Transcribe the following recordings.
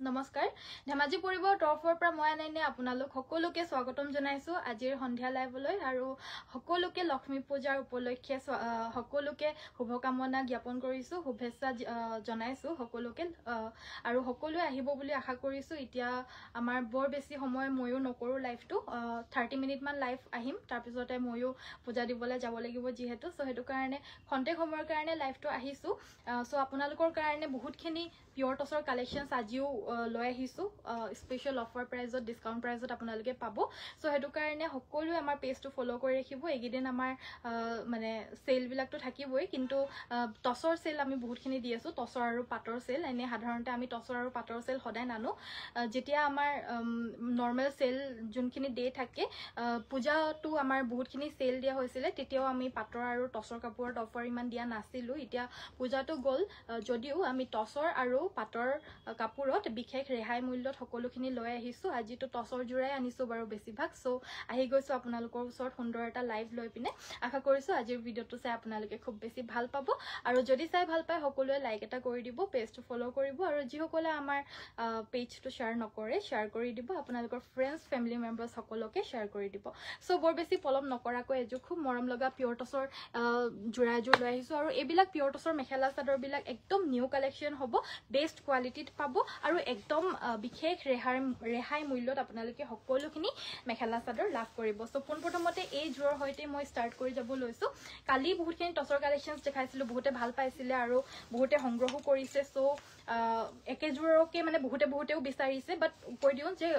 নমস্কাৰ ধেমাজি পৰিবৰ তৰফৰ পৰা মই আনাইনে আপোনালোক সকলোকে স্বাগতম জনাইছো আজিৰ সন্ধিয়া লাইভলৈ আৰু সকলোকে লক্ষ্মী পূজাৰ উপলক্ষে সকলোকে শুভকামনা জ্ঞাপন কৰিছো শুভেচ্ছা জনাইছো সকলোকে আৰু সকলোৱে আহিব বুলি আশা কৰিছো এতিয়া আমাৰ বৰ বেছি সময় ময়ো নকৰো লাইভটো 30 মিনিট মান লাইভ আহিম তাৰ পিছতে ময়ো পূজা দিবলৈ যাব লাগিব যিহেতু সো হেতু কাৰণে খন্তে সময়ৰ কাৰণে লাইভটো আহিছো সো আপোনালোকৰ কাৰণে বহুতখিনি পিয়ৰ টছৰ কালেকশনছ আজিও লৈ আহিছো স্পেশাল অফাৰ প্ৰাইজত ডিসকাউন্ট প্ৰাইজত আপোনালোকে পাব সো হেতু কাৰণে সকলোৱে আমাৰ পেজটো ফলো কৰি ৰাখিব এগিদিন আমাৰ মানে সেল বিলাকটো থাকিবই কিন্তু টছৰ সেল আমি বহুতখিনি দি আছো টছৰ আৰু পাটৰ সেল এনে সাধাৰণতে আমি টছৰ আৰু পাটৰ সেল সদায় নানো যেতিয়া আমাৰ নৰমাল সেল যোনখিনি ডে থাকে পূজাটো আমাৰ বহুতখিনি সেল দিয়া হৈছিল তেতিয়াও আমি পাটৰ আৰু টছৰ কাপোৰৰ অফাৰ ইমান দিয়া নাছিলো এতিয়া পূজাটো গল যদিও আমি টছৰ আৰু পাটৰ কাপোৰত বিশেষ ৰেহাই মূল্যত সকলোখিনি লৈ আহিছো আজিটো টছৰ জোৰাই আনিছো বাৰু বেছিভাগ সো আহি গৈছো আপোনালোকৰ ওচৰত সুন্দৰ এটা লাইভ লৈ পিনে আশা কৰিছো আজিৰ ভিডিওটো চাই আপোনালোকে খুব বেছি ভাল পাব আৰু যদি চাই ভাল পায় সকলোৱে লাইক এটা কৰি দিব পেজটো ফলো কৰিব আৰু যি সকলে আমাৰ পেজটো শ্বেয়াৰ নকৰে শ্বেয়াৰ কৰি দিব আপোনালোকৰ ফ্ৰেন্ডছ ফ্যামিলি মেম্বাৰ্স সকলোকে শ্বেয়াৰ কৰি দিব সো বৰ বেছি পলম নকৰাকৈ এজো খুব মৰম লগা পিয়ৰ টছৰ জোৰাজোৰ লৈ আহিছো আৰু এইবিলাক পিয়ৰ টছৰ মেখেলা চাদৰ বিলাক একদম নিউ কালেকশন হ'ব বেষ্ট কোৱালিটিত পাব আৰু একদম বিশেষ ৰেহাই মূল্যত আপোনালোকে সকলোখিনি মেখেলা চাদৰ লাভ কৰিব সো পোনপ্ৰথমতে এই জোৰৰ হৈতে মই স্টাৰ্ট কৰি যাব লৈছো কালি বহুতখিনি টছৰ কালেকশনছ দেখাইছিলো বহুতে ভাল পাইছিলে আৰু বহুতে সংগ্ৰহো কৰিছে সো একে জোৰকে মানে বহুতেও বিচাৰিছে বাট কৈ দিও যে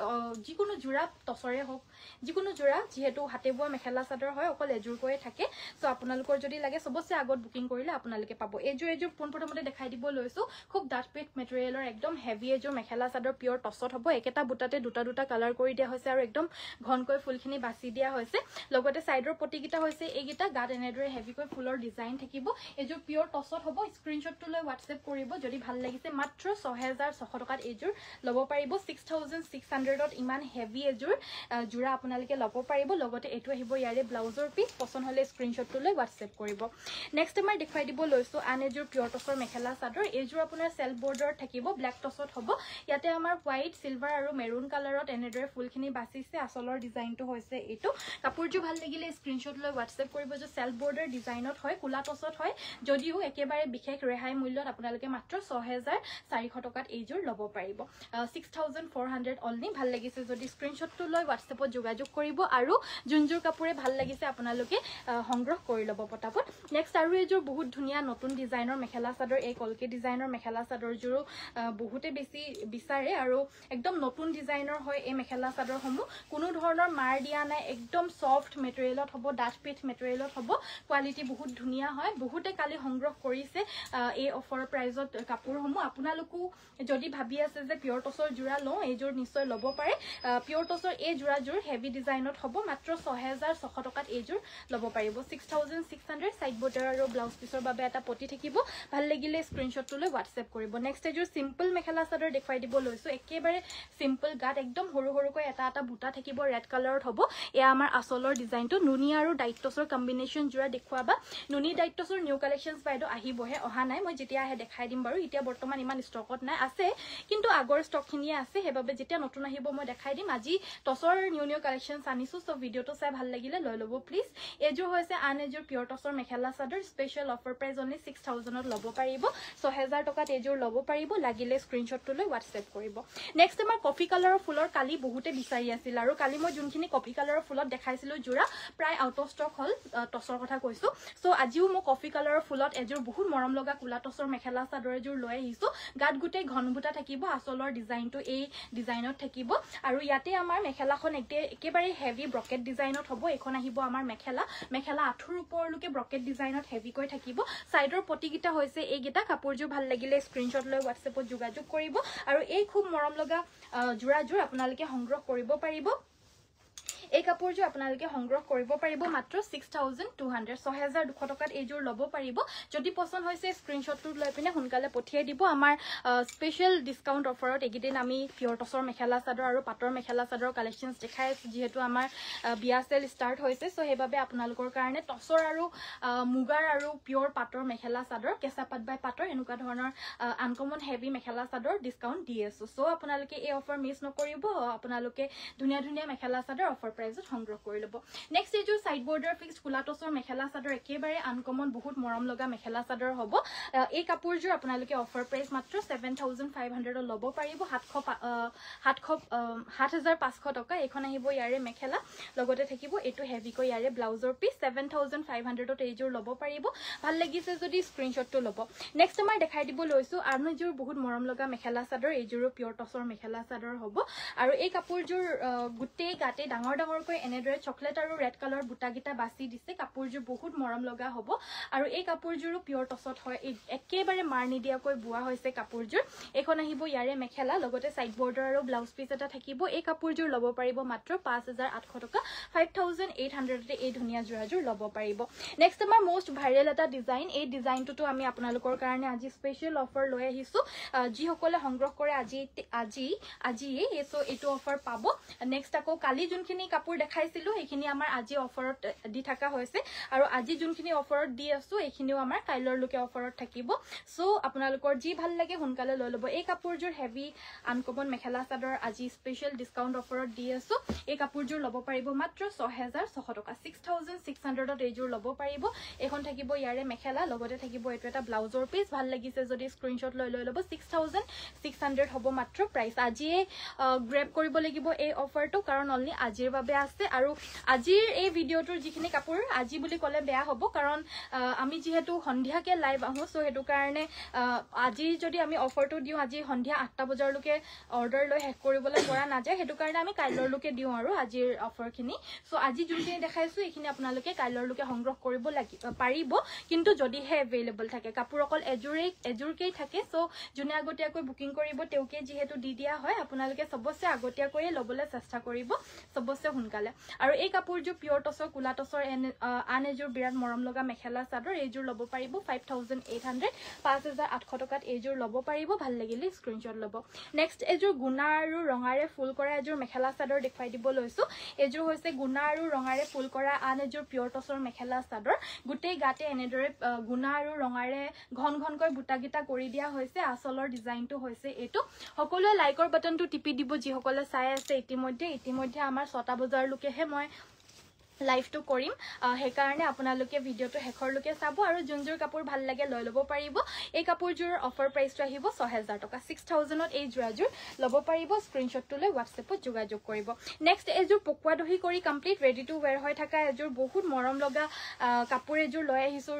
যিকোনো জোৰা টছৰে হওক যিকোনো জোৰা যেহেতু হাতে বোৱা মেখেলা চাদৰ হয় অকল এজোৰকৈ থাকে সো আপোনালোকৰ যদি লাগে সবছে আগত বুকিং কৰিলে আপোনালোকে পাব এজোৰ পোনপ্ৰথমতে দেখাই দিব লৈছো খুব ডাঠ পেট মেটেৰিয়েলৰ একদম হেভি এজোৰ মেখেলা চাদৰ পিয়ৰ টছত হ'ব একেটা বুটাতে দুটা কালাৰ কৰি দিয়া হৈছে আৰু একদম ঘনকৈ ফুলখিনি বাছি দিয়া হৈছে লগতে সাইডৰ পটিকিটা হৈছে এইগিটা গাত এনেদৰে হেভিকৈ ফুলৰ ডিজাইন থাকিব এজোৰ পিয়ৰ টছত হ'ব স্ক্ৰিনশ্বটটো লৈ WhatsApp কৰিব যদি ভাল লাগিছে মাত্ৰ 6600 টকাত এজোৰ লব পাৰিব 6600ত ইমান হেভি এজোৰ জোৰা আপোনালোকে লব পাৰিব লগতে এটো আহিব ইয়াৰে ব্লাউজৰ পিস পছন্দ হলে স্ক্ৰিনশ্বটটো লৈ WhatsApp কৰিব নেক্সট আমাৰ দেখাই দিব লৈছো আন এজোৰ পিয়ৰ টছৰ মেখেলা চাদৰ এজোৰ আপোনাৰ সেলফ বৰ্ডাৰ থাকিব ব্ল্যাক টছত হ'ব ইয়াতে আমাৰ হোৱাইট সিলভাৰ আৰু মেৰুন কালাৰত এনেদৰে ফুলখিনি বাছিছে আসলৰ ডিজাইনটো হৈছে এটো কাপোৰটো ভাল লাগিলে স্ক্ৰিনশ্বট লৈ WhatsApp কৰিব যে সেলফ বৰ্ডাৰ ডিজাইনত হয় কুলা টছত হয় যদিও একেবাৰে বিশেষ ৰেহাই মূল্যত আপোনালোকে মাত্ৰ 6400 টকাত এইজোৰ লব পাৰিব 6400 অনলি ভাল লাগিছে যদি স্ক্ৰিনশ্বটটো লৈ WhatsAppত যোগাযোগ কৰিব আৰু যোনজোৰ কাপোৰে ভাল লাগিছে আপোনালোকে সংগ্ৰহ কৰি লব পটাপট নেক্সট আৰু এজোৰ বহুত ধুনিয়া নতুন ডিজাইনৰ মেখেলা চাদৰ এই কলকে ডিজাইনৰ মেখেলা চাদৰ জোৰো বহুতে বেছি বিচাৰে আৰু একদম নতুন ডিজাইনৰ হয় এই মেখেলা চাদৰ সমূহ কোনো ধৰণৰ মাৰ দিয়া নাই একদম সফট মেটেৰিয়েলত হ'ব ডাঠ পিঠ মেটেৰিয়েলত হ'ব কোৱালিটি বহুত ধুনিয়া হয় বহুতে কালি সংগ্ৰহ কৰিছে এই অফাৰ প্ৰাইজত কাপোৰ সমূহ আপোনালোকো যদি ভাবি আছে যে পিয়ৰ টছৰ জোৰা লওঁ এইজোৰ নিশ্চয় লব পাৰে পিয়ৰ টছৰ এই জোৰাজোৰ হেভি ডিজাইনত হ'ব মাত্ৰ 6600 টকাত এইজোৰ লব পাৰিব 6600 সাইড বৰ্ডাৰ আৰু ব্লাউজ পিছৰ বাবে এটা পটি থাকিব ভাল লাগিলে স্ক্ৰিনশ্বটটো লৈ WhatsApp কৰিব নেক্সট এজোৰ সিম্পল মেখেলা চাদৰ দেখাই দিব লৈছো একেবাৰে সিম্পল গাত একদম সৰু এটা বুটা থাকিব ৰেড কালাৰত হ'ব এয়া আমাৰ আসলৰ ডিজাইনটো নুনি আৰু ডাইট টছৰ কম্বিনেশন জোৰা দেখুৱাবা নুনি ডাইট টছৰ নিউ কালেকশনছ বাইদো আহিবহে অহা নাই মই যেতিয়া আহে দেখাই দিম বাৰু এতিয়া বৰ্তমান ইমান ষ্টকত নাই আছে কিন্তু আগৰ ষ্টকখিনিয়ে আছে হেবাবে যেতিয়া নতুন আহিব মই দেখাই দিম আজি টছৰ নিউ কালেকশনছ আনিছো সো ভিডিওটো চাই ভাল লাগিলে লৈ লব প্লিজ এজোৰ হৈছে আন এজোৰ পিয়ৰ টছৰ mekhela chador special offer price only 6000ত লব পাৰিব 6000 টকাত এজোৰ লব পাৰিব লাগিলে স্ক্ৰিনশ্বটটো লৈ WhatsApp কৰিব নেক্সট আমাৰ কফি কালাৰৰ ফুলৰ কালি বহুতে বিচাৰি আছিল আৰু কালি মই যোনখিনি কফি কালাৰৰ ফুলত দেখাইছিলো জোৰা প্ৰায় আউট অফ ষ্টক হল টছৰ কথা কৈছো সো আজিও মই কফি কালাৰৰ ফুলত এজোৰ বহুত মৰম লগা কুলা টছৰ মেখেলা চাদৰ এজোৰ লৈ আহিছো গাত গুটে ঘনবুটা থাকিব আসলৰ ডিজাইনটো এই ডিজাইনত থাকিব আৰু ইয়াতে আমাৰ মেখেলাখন একেবাৰে হেভি ব্ৰকেট ডিজাইনত হ'ব এখন আহিব আমাৰ মেখেলা আঠুৰ ওপৰলৈকে ব্ৰকেট ডিজাইনত হেভিকৈ থাকিব সাইডৰ পটিকিটা হৈছে এইগিটা কাপোৰজোৰ ভাল লাগিলে স্ক্ৰিনশ্বট লৈ WhatsAppত যোগাযোগ কৰিব আৰু এই খুব মৰম লগা জোৰাজোৰ আপোনালোকে সংগ্ৰহ কৰিব পাৰিব এই কাপোৰযোৰ আপোনালোকে সংগ্ৰহ কৰিব পাৰিব মাত্ৰ 6200 6200 টকাত এইযোৰ ল'ব পাৰিব যদি পছন্দ হৈছে স্ক্ৰিনশ্বটটো লৈ পিনে সোনকালে পঠিয়াই দিব আমাৰ স্পেশাল ডিসকাউন্ট অফাৰত এগিদিন আমি পিওৰ টছৰ মেখেলা চাদৰ আৰু পাটৰ মেখেলা চাদৰ কালেকশনছ দেখাই আছো যেহেতু আমাৰ বিয়া সেল স্টাৰ্ট হৈছে সো হেবাবে আপোনালোকৰ কাৰণে টছৰ আৰু মুগাৰ আৰু পিওৰ পাটৰ মেখেলা চাদৰ কেঁচা পাট বাই পাটৰ এনেকুৱা ধৰণৰ uncommon heavy mekhela chador discount দি আছো সো আপোনালোকে এই অফাৰ মিস নকৰিব আপোনালোকে ধুনিয়া ধুনিয়া মেখেলা চাদৰ অফাৰ প্ৰাইসত সংগ্ৰহ কৰি লব নেক্সট এইযোৰ সাইড বৰ্ডাৰ ফিক্সড কুলা টছৰ মেখেলা চাদৰ একেবাৰে আনকমন বহুত মৰম লগা মেখেলা চাদৰ হ'ব এই কাপোৰযোৰ আপোনালোকে অফাৰ প্ৰাইস মাত্ৰ 7500 ল'ব পাৰিব 7500 টকা এখন আহিব ইয়াৰে মেখেলা লগতে থাকিব এটো হেভি কৈ ইয়াৰে ব্লাউজৰ পিস 7500 ত এইযোৰ ল'ব পাৰিব ভাল লাগিছে যদি স্ক্ৰিনশ্বটটো ল'ব নেক্সট আমাৰ দেখাই দিব লৈছো আৰনোযোৰ বহুত মৰম লগা মেখেলা চাদৰ এইযোৰো পিওৰ টছৰ মেখেলা চাদৰ হ'ব আৰু এই কাপোৰযোৰ গুটেই গাতে ডাঙৰ ডাঙৰকৈ এনেদৰে চকলেট আৰু ৰেড কালাৰ বুটা গিটা বাছি দিছে কাপোৰযোৰ বহুত মৰম লগা হ'ব আৰু এই কাপোৰযোৰো পিওৰ টছত হয় একেবাৰে মাৰ নিদিয়াকৈ বুৱা হৈছে কাপোৰযোৰ এখন আহিব ইয়াৰে মেখেলা লগতে সাইড বৰ্ডাৰ আৰু ব্লাউজ পিস এটা থাকিব এই কাপোৰযোৰ ল'ব পাৰিব মাত্ৰ 5800 টকা 5800 তে এই ধুনিয়া জোৰাযোৰ ল'ব পাৰিব নেক্সট আমাৰ মোস্ট ভাইৰেল এটা ডিজাইন এই ডিজাইনটো আমি আপোনালোকৰ কাৰণে আজি স্পেশাল অফাৰ লৈ আহিছো যি সকলে সংগ্ৰহ কৰে আজি এসো এটো অফাৰ পাব নেক্সট আকৌ কালি যোনখিনি কাপোৰ দেখাইছিলো এইখিনি আমাৰ আজি অফাৰত দি থাকা হৈছে আৰু আজি যোনখিনি অফাৰত দি আছো এইখিনিও আমাৰ কাইলৰ লুকে অফাৰত থাকিব সো আপোনালোকৰ যি ভাল লাগে সোনকালে লৈ ল'ব এই কাপোৰযোৰ হেভি আনকমন মেখেলা চাদৰ আজি স্পেশাল ডিসকাউন্ট অফাৰত দি আছো এই কাপোৰযোৰ ল'ব পাৰিব মাত্ৰ 6600 টকা 6600 ত এইযোৰ ল'ব পাৰিব এখন থাকিব ইয়াৰে মেখেলা লগতে থাকিব এটো এটা ব্লাউজৰ পিস ভাল লাগিছে যদি স্ক্ৰিনশ্বট লৈ ল'ব 6600 হ'ব মাত্ৰ প্ৰাইস আজি গ্ৰেব কৰিব লাগিব এই অফাৰটো কাৰণ অনলি আজিৰ বাবে আছে আৰু আজিৰ এই ভিডিওটোৰ যিখিনি কাপোৰ আজি বুলি ক'লে বেয়া হ'ব কাৰণ আমি যেহেতু সন্ধিয়াকে লাইভ আহো সো হেতু কাৰণে আজি যদি আমি অফাৰটো দিও আজি সন্ধিয়া 8টা বজাৰ লকে অৰ্ডাৰ লৈ হেক কৰিবলৈ পৰা না যায় হেতু কাৰণে আমি কাইলৰ লকে দিও আৰু আজিৰ অফাৰখিনি সো আজি যোনখিনি দেখাইছো এইখিনি আপোনালোকে কাইলৰ লকে সংগ্ৰহ কৰিব পাৰিব কিন্তু যদি হে अवेलेबल থাকে কাপোৰ অকল এজুৰকেই থাকে সো জুনে আগতিয়াকৈ বুকিং কৰিব তেউকে যেহেতু দি দিয়া হয় আপোনালোকে সবছে আগতিয়াকৈ ল'বলৈ চেষ্টা কৰিব সবছে সোনকালে আৰু এই কাপোৰযোৰ পিওৰ টছৰ কুলা টছৰ আন এজোৰ বিৰাট মৰম লগা মেখেলা চাদৰ এইযোৰ ল'ব পাৰিব 5800 5800 টকাত এইযোৰ ল'ব পাৰিব ভাল লাগিলে স্ক্ৰিনশ্বট ল'ব নেক্সট এজোৰ গুণা আৰু ৰঙাৰে ফুল কৰা এজোৰ মেখেলা চাদৰ দেখাই দিব লৈছো এজোৰ হৈছে গুণা আৰু ৰঙাৰে ফুল কৰা আন এজোৰ পিওৰ টছৰ মেখেলা চাদৰ গুটেই গাতে এনেদৰে গুণা আৰু ৰঙাৰে ঘন ঘনকৈ বুটা গিটা কৰি দিয়া হৈছে আসলৰ ডিজাইনটো হৈছে এটো সকলোৱে লাইকৰ বাটনটো টিপি দিব যি সকলে চাই আছে ইতিমধ্যে আমাৰ 6টা বজাৰ লকেহে মই লাইভ টু কৰিম হে কাৰণে আপোনালোকে ভিডিওটো হেকৰ লকে চাব আৰু জুনজুৰ কাপোৰ ভাল লাগে লৈ ল'ব পাৰিব এই কাপোৰজোৰ অফাৰ প্ৰাইসটো আহিব 6000 টকা 6000 ত এই জোৰাজোৰ ল'ব পাৰিব স্ক্ৰিনশ্বটটো লৈ WhatsAppত যোগাযোগ কৰিব নেক্সট এজোৰ পকোৱা দহি কৰি কমপ্লিট ৰেডি টু ওয়্যাৰ হৈ থকা এজোৰ বহুত মৰম লগা কাপোৰ এজোৰ লৈ আহিছো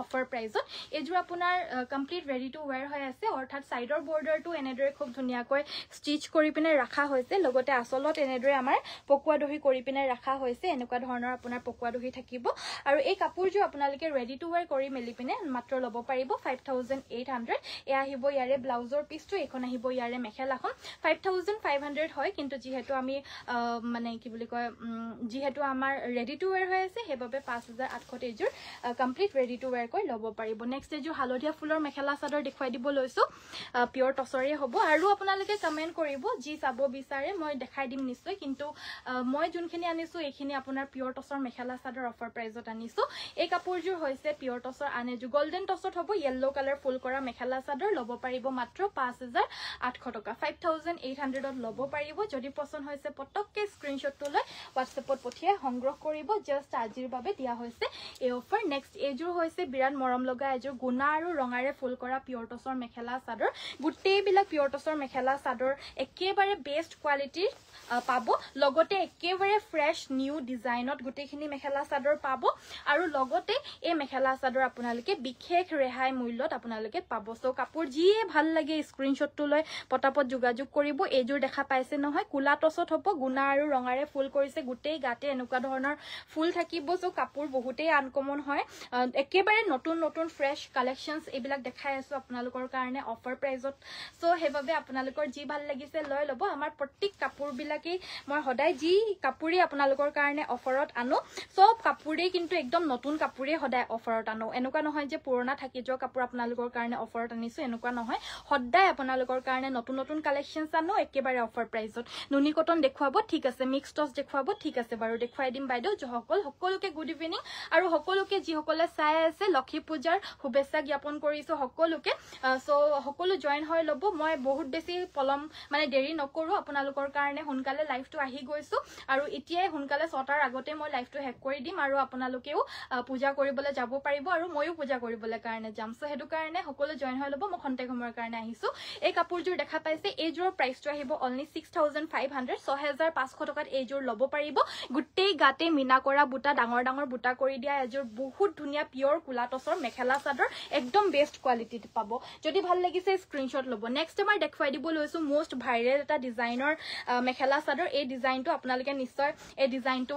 অফাৰ প্ৰাইসত এজোৰ আপোনাৰ কমপ্লিট ৰেডি টু ওয়্যাৰ হৈ আছে অৰ্থাৎ সাইডৰ বৰ্ডাৰটো এনেদৰে খুব ধুনিয়াকৈ ষ্টিচ কৰি পিনে ৰাখা হৈছে লগতে আসলত এনেদৰে আমাৰ পকোৱা দহি কৰি পিনে ৰাখা হৈছে এনেকুৱা ধৰণৰ আপোনাৰ পকোৱা দহি থাকিব আৰু এই কাপোৰযোৰ আপোনালোকে ৰেডি টু ওয়্যাৰ কৰি মেলি পিনে মাত্ৰ ল'ব পাৰিব 5800 এ আহিব ইয়াৰে ব্লাউজৰ পিসটো এখন আহিব ইয়াৰে মেখেলাখন 5500 হয় কিন্তু যেহেতু আমি মানে কি বুলি কয় যেহেতু আমাৰ ৰেডি টু ওয়্যাৰ হৈ আছে হেবাবে 5800 এজোৰ কমপ্লিট ৰেডি টু ওয়্যাৰ কৰি ল'ব পাৰিব নেক্সট এজোৰ হালধীয়া ফুলৰ মেখেলা চাদৰ দেখুৱাই দিব লৈছো পিওৰ টছৰে হ'ব আৰু আপোনালোকে কমেন্ট কৰিব যি চাব বিচাৰে মই দেখাই দিম নিশ্চয় কিন্তু মই যোনখিনি আনিছো এইখিনি আপোনাৰ পিওৰ টছৰ মেখেলা চাদৰ অফাৰ প্ৰাইসত আনিছো এই কাপোৰযোৰ হৈছে পিওৰ টছৰ আনেজু গোল্ডেন টছত হ'ব ইয়েলো কালাৰ ফুল কৰা মেখেলা চাদৰ ল'ব পাৰিব মাত্ৰ 5800 টকা 5800 ত ল'ব পাৰিব যদি পছন্দ হৈছে পটককে স্ক্ৰিনশ্বটটো লৈ WhatsAppত পঠিয়াই সংগ্ৰহ কৰিব জাস্ট আজিৰ বাবে দিয়া হৈছে এই অফাৰ নেক্সট এজোৰ হৈছে বিৰাট মৰম লগা এজোৰ গুণা আৰু ৰঙাৰে ফুল কৰা পিওৰ টছৰ মেখেলা চাদৰ গুটেই বিলাক পিওৰ টছৰ মেখেলা চাদৰ একেবাৰে বেষ্ট কোৱালিটিৰ পাব লগতে একেবাৰে ফ্ৰেশ নিউ নিউ ডিজাইনত গোটেইখিনি মেখেলা চাদৰ পাব আৰু লগতে এই মেখেলা চাদৰ আপোনালোকে বিশেষ ৰেহাই মূল্যত আপোনালোকে পাব সো কাপোৰ যিয়ে ভাল লাগে স্ক্ৰিনশ্বটটো লৈ পটাপট যোগাযোগ কৰিব এইযোৰ দেখা পাইছে নহয় কুলা টছত হ'ব গুণা আৰু ৰঙাৰে ফুল কৰিছে গোটেই গাতে এনেকুৱা ধৰণৰ ফুল থাকিব সো কাপোৰ বহুতেই আনকমন হয় একেবাৰে নতুন নতুন ফ্ৰেছ কালেকশনছ এইবিলাক দেখাই আছো আপোনালোকৰ কাৰণে অফাৰ প্ৰাইজত সো হেভাবে আপোনালোকৰ যি ভাল লাগিছে লৈ ল'ব আমাৰ প্ৰত্যেক কাপোৰ বিলাকে মই সদায় যি কাপোৰে আপোনালোকৰ কাৰণে অফাৰত আনো সব কাপোৰে কিন্তু একদম নতুন কাপোৰে সদায় অফাৰত আনো এনেকুৱা নহয় যে পুৰণা থাকি যোৱা কাপোৰ আপোনালোকৰ কাৰণে অফাৰত আনিছো এনেকুৱা নহয় সদায় আপোনালোকৰ কাৰণে নতুন নতুন কালেকশনছ আনো একেবাৰে অফাৰ প্ৰাইজত নুনি কটন দেখুৱাব ঠিক আছে মিক্স টছ দেখুৱাব ঠিক আছে বাৰু দেখুৱাই দিম বাইদেউ সকলোকে গুড ইভিনিং আৰু সকলোকে যিসকলে চাই আছে লক্ষী পূজাৰ শুভেচ্ছা জ্ঞাপন কৰিছো সকলোকে সো সকলো জয়েন হৈ ল'ব মই বহুত বেছি পলম মানে দেৰি নকৰো আপোনালোকৰ কাৰণে সোনকালে লাইভটো আহি গৈছো আৰু এতিয়াই সোনকালে 6টাৰ আগতে মই লাইভটো হেক কৰি দিম আৰু আপোনালোকেও পূজা কৰিবলৈ যাব পাৰিব আৰু ময়ো পূজা কৰিবলৈ কাৰণে যাম সো হেতু কাৰণে সকলো জয়েন হৈ ল'ব মই খন্তেক সময়ৰ কাৰণে আহিছো এই কাপোৰযোৰ দেখা পাইছে এইযোৰৰ প্ৰাইচটো আহিব অনলি 6500 6500 টকাত এইযোৰ ল'ব পাৰিব গোটেই গাতে মিনা কৰা বুটা ডাঙৰ ডাঙৰ বুটা কৰি দিয়া এযোৰ বহুত ধুনীয়া পিয়ৰ কুলা টছৰ মেখেলা চাদৰ একদম বেষ্ট কোৱালিটিত পাব যদি ভাল লাগিছে স্ক্ৰিনশ্বট ল'ব নেক্সট আমাৰ দেখুৱাই দিব লৈছো মোষ্ট ভাইৰেল এটা ডিজাইনৰ মেখেলা চাদৰ এই ডিজাইনটো আপোনালোকে নিশ্চয় এই ডিজাইনটো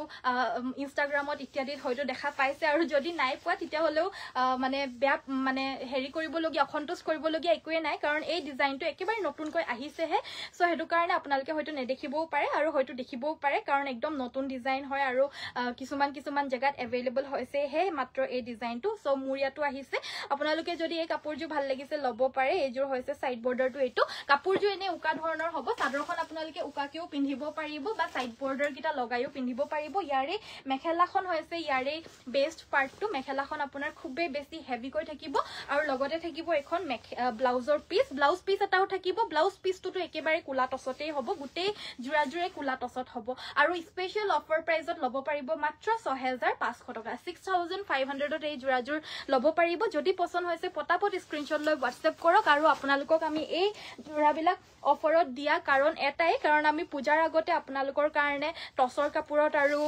ইনষ্টাগ্ৰামত ইত্যাদিত হয়তো দেখা পাইছে আৰু যদি নাই পোৱা তেতিয়া হলেও মানে বেয়া মানে হেৰি কৰিবলগীয়া অসন্তোষ কৰিবলগীয়া একোৱে নাই কাৰণ এই ডিজাইনটো একেবাৰে নতুনকৈ আহিছেহে সো হেতু কাৰণে আপোনালোকে হয়তো নেদেখিবও পাৰে আৰু হয়তো দেখিবও পাৰে কাৰণ একদম নতুন ডিজাইন হয় আৰু কিছুমান জায়গাত এভেইলেবল হৈছে হে মাত্ৰ এই ডিজাইনটো সো মোৰ ইয়াতো আহিছে আপোনালোকে যদি এই কাপোৰযোৰ ভাল লাগিছে ল'ব পাৰে এইযোৰ হৈছে সাইড বৰ্ডাৰটো এইটো কাপোৰযোৰ এনে উকা ধৰণৰ হ'ব চাদৰখন আপোনালোকে উকাকেও পিন্ধিব পাৰিব বা সাইড বৰ্ডাৰ কিটা লগাইও পিন্ধিব পাৰিব ইয়াৰে মেখেলাখন হৈছে ইয়াৰে বেষ্ট পাৰ্টটো মেখেলাখন আপোনাৰ খুবেই বেছি হেভিকৈ থাকিব আৰু লগতে থাকিব এখন ব্লাউজৰ ব্লাউজ পিস এটাও থাকিব ব্লাউজ পিসটো একেবাৰে কুলা টছতেই হ'ব গোটেই জোৰা কুলা টছত হ'ব আৰু স্পেশাল অফাৰ প্ৰাইজত ল'ব পাৰিব মাত্ৰ 6500 টকা 6500ত এই জোৰাজোৰ ল'ব পাৰিব যদি পছন্দ হৈছে পটাপট স্ক্ৰিনশ্বট লৈ WhatsApp কৰক আৰু আপোনালোকক আমি এই জোৰাবিলাক অফাৰত দিয়া কাৰণ এটাই কাৰণ আমি পূজাৰ আগতে আপোনালোকৰ কাৰণে টছৰ কাপোৰত আৰু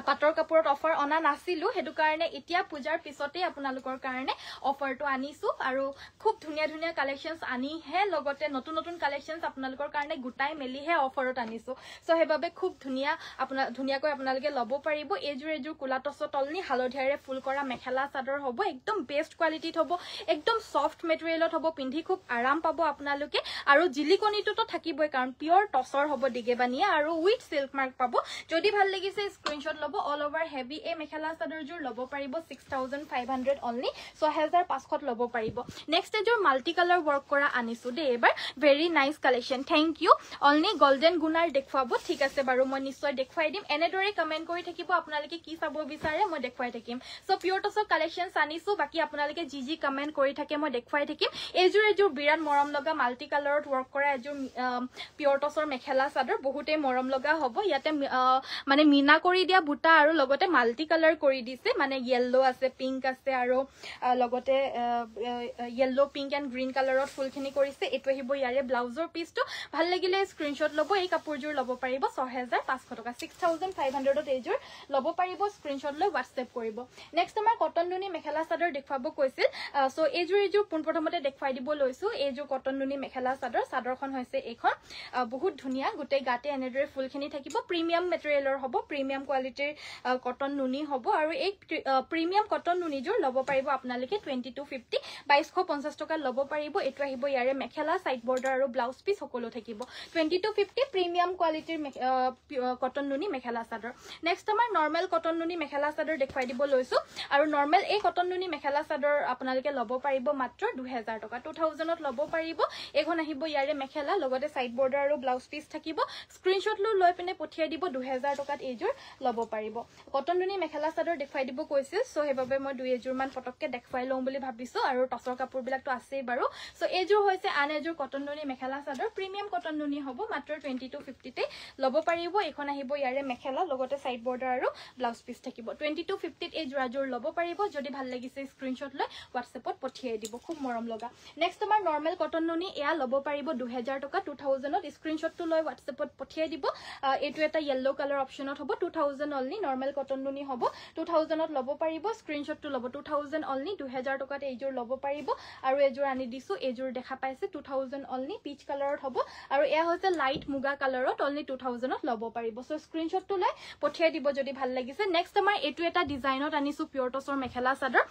পাটৰ কাপোৰত অফাৰ অনা নাছিলো হেতু কাৰণে এতিয়া পূজাৰ পিছতে আপোনালোকৰ কাৰণে অফাৰটো আনিছো আৰু খুব ধুনীয়া ধুনীয়া কালেকশনছ আনিহে লগতে নতুন নতুন কালেকশনছ আপোনালোকৰ কাৰণে গুটাই মেলিহে অফাৰত আনিছো সো হেবাবে খুব ধুনীয়াকৈ আপোনালোকে ল'ব পাৰিব এইযোৰ কুলা টছত তলনি হালধীয়াৰে ফুল কৰা মেখেলা চাদৰ হ'ব একদম বেষ্ট কোৱালিটিত হ'ব একদম সফট মেটেৰিয়েলত হ'ব পিন্ধি খুব আৰাম পাব আপোনালোকে আৰু জিলিকনিটোতো থাকিবই কাৰণ পিয়ৰ টছৰ হ'ব দিগেবানিয়া আৰু উইথ সিল্ক মাৰ্ক পাব যদি ভাল লাগিছে স্ক্ৰিনশ্বট ল'ব অল ওভাৰ হেভি এই মেখেলা চাদৰযোৰ ল'ব পাৰিব 6500 অনলি 6500 ল'ব পাৰিব নেক্সট এযোৰ মাল্টি কালাৰ ওয়াৰ্ক কৰা আনিছো দে এবাৰ very nice collection thank you only golden গুনাৰ দেখুৱাব ঠিক আছে বাৰু মই নিশ্চয় দেখুৱাই দিম এনেদৰে কমেন্ট কৰি থাকিব আপোনালোকে কি চাব বিচাৰে মই দেখুৱাই থাকিম সো পিয়ৰ টছৰ কালেকশনছ আনিছো বাকি আপোনালোকে যি কমেন্ট কৰি থাকে মই দেখুৱাই থাকিম এইযোৰ বিৰাট মৰম লগা মাল্টি কালাৰত ওয়াৰ্ক কৰা এযোৰ পিয়ৰ টছৰ মেখেলা চাদৰ বহুতে মৰম লগা হ'ব ইয়াতে মানে মিনা কৰি দিয়া বুটা আৰু লগতে মাল্টি কালাৰ কৰি দিছে মানে ইয়েলো আছে পিংক আছে আৰু লগতে ইয়েলো পিংক এন্ড গ্ৰীন কালাৰত ফুলখিনি কৰিছে এটো আহিব ইয়াৰে ব্লাউজৰ পিসটো ভাল লাগিলে স্ক্ৰিনশ্বট ল'ব এই কাপোৰযোৰ ল'ব পাৰিব 6500 টকা 6500ত এইযোৰ ল'ব পাৰিব স্ক্ৰিনশ্বট লৈ WhatsApp কৰিব নেক্সট আমাৰ কটন নুনি মেখেলা চাদৰ দেখুৱাব কৈছিল সো এইযোৰ পোনপ্ৰথমতে দেখুৱাই দিব লৈছো এইযোৰ কটন নুনি মেখেলা চাদৰখন হৈছে এইখন বহুত ধুনীয়া গোটেই গাতে এনেদৰে ফুলখিনি থাকিব প্ৰিমিয়াম মেটেৰিয়েলৰ হ'ব প্ৰিমিয়াম কোৱালিটিৰ কটন নুনি হ'ব আৰু এই প্ৰিমিয়াম কটন নুনিযোৰ ল'ব পাৰিব আপোনালোকে 2250 2250 টকা ল'ব পাৰিব এটো আহিব ইয়াৰে মেখেলা সাইড বৰ্ডাৰ আৰু ব্লাউজ পিস সকলো থাকিব 2250 প্ৰিমিয়াম কোৱালিটিৰ কটন নুনি মেখেলা চাদৰ নেক্সট আমাৰ নৰ্মেল কটন নুনি মেখেলা চাদৰ দেখুৱাই দিব লৈছো আৰু নৰ্মেল এই কটন নুনি মেখেলা চাদৰ আপোনালোকে ল'ব পাৰিব মাত্ৰ 2000 টকা 2000ত ল'ব পাৰিব এখন আহিব ইয়াৰে মেখেলা লগতে সাইড বৰ্ডাৰ আৰু ব্লাউজ পিস থাকিব স্ক্ৰিনশ্বট লৈ পিনে পঠিয়াই দিব 2000 টকাত এইযোৰ ল'ব পাৰিব কটন নুনি মেখেলা চাদৰ দেখুৱাই দিব কৈছিল সো হেবাবে মই দুই এজোৰ মান পটককে দেখুৱাই লম বুলি ভাবিছো আৰু টসৰ কাপোৰ বিলাকটো আছেই বাৰু সো এজোৰ হৈছে আন এজোৰ কটন নুনি মেখেলা চাদৰ প্ৰিমিয়াম কটন নুনি হ'ব মাত্ৰ 2250 তে লব পাৰিব এখন আহিব ইয়াৰে মেখেলা লগতে সাইড বৰ্ডাৰ আৰু ব্লাউজ পিস থাকিব 2250 ত এই জোৰাজোৰ লব পাৰিব যদি ভাল লাগিছে স্ক্ৰিনশ্বট লৈ WhatsAppত পঠিয়াই দিব খুব মৰম লগা নেক্সট আমাৰ নৰমাল কটন নুনি এয়া লব পাৰিব 2000 টকা 2000 ত স্ক্ৰিনশ্বটটো লৈ WhatsAppত পঠিয়াই দিব এটো এটা yellow color optionত হ'ব 2000 only নরমাল কটন নুনি হ'ব 2000 ত লব পাৰিব স্ক্ৰিনশ্বটটো লব 2000 only 2000 টকাত এইজোৰ লব পাৰিব আৰু এজোৰ আনি দিছো এজোৰ দেখা পাইছে 2000 only পিচ কালাৰত হ'ব আৰু এয়া হৈছে লাইট মুগা কালাৰত only 2000 ত লব পাৰিব সো স্ক্ৰিনশ্বটটো লৈ পঠিয়াই দিব যদি ভাল লাগিছে নেক্সট আমাৰ এটো এটা ডিজাইনত আনিছো পিওৰ টসৰ মেখেলা চাদৰ